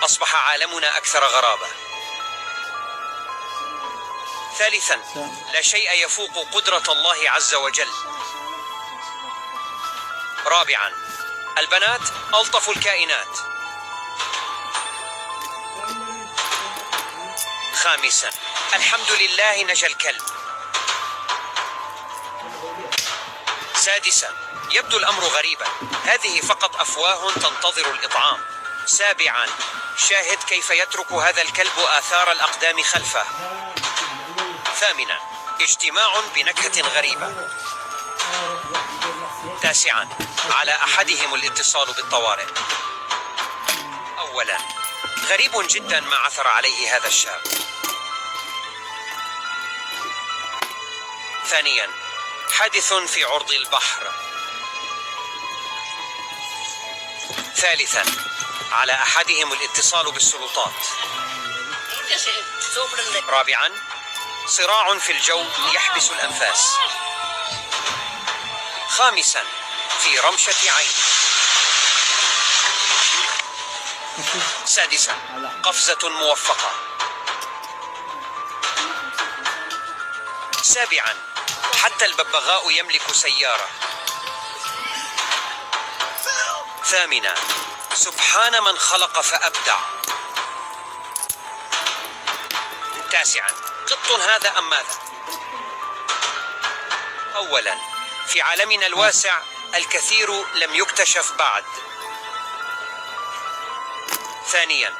أصبح عالمنا أكثر غرابة. ثالثا، لا شيء يفوق قدرة الله عز وجل. رابعا، البنات ألطف الكائنات. خامسا، الحمد لله نجا الكلب. سادسا، يبدو الأمر غريبا، هذه فقط أفواه تنتظر الإطعام. سابعا، شاهد كيف يترك هذا الكلب آثار الأقدام خلفه. ثامنا، اجتماع بنكهة غريبة. تاسعا، على أحدهم الاتصال بالطوارئ. أولا، غريب جدا ما عثر عليه هذا الشاب. ثانيا، حادث في عرض البحر. ثالثا، على أحدهم الاتصال بالسلطات. رابعا، صراع في الجو يحبس الأنفاس. خامسا، في رمشة عين. سادسا، قفزة موفقة. سابعا، حتى الببغاء يملك سيارة. ثامنا، سبحان من خلق فأبدع. تاسعا، قط هذا أم ماذا؟ أولا، في عالمنا الواسع الكثير لم يكتشف بعد. ثانيا،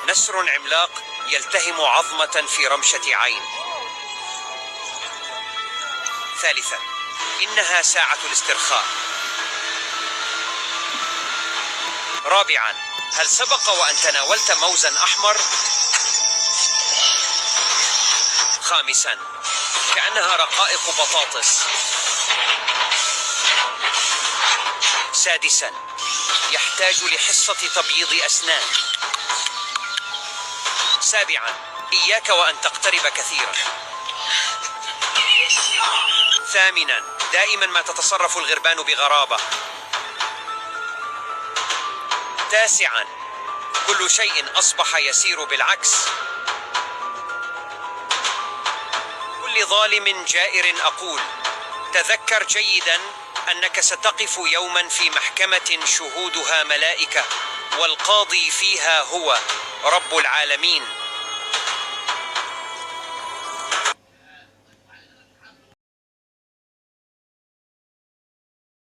نسر عملاق يلتهم عظمة في رمشة عين. ثالثا، إنها ساعة الاسترخاء. رابعا، هل سبق وأن تناولت موزا أحمر؟ خامسا، كأنها رقائق بطاطس. سادسا، يحتاج لحصة تبييض أسنان. سابعا، إياك وأن تقترب كثيرا. ثامنا، دائما ما تتصرف الغربان بغرابة. تاسعا، كل شيء أصبح يسير بالعكس. كل ظالم جائر أقول: تذكر جيدا أنك ستقف يوما في محكمة شهودها ملائكة، والقاضي فيها هو رب العالمين.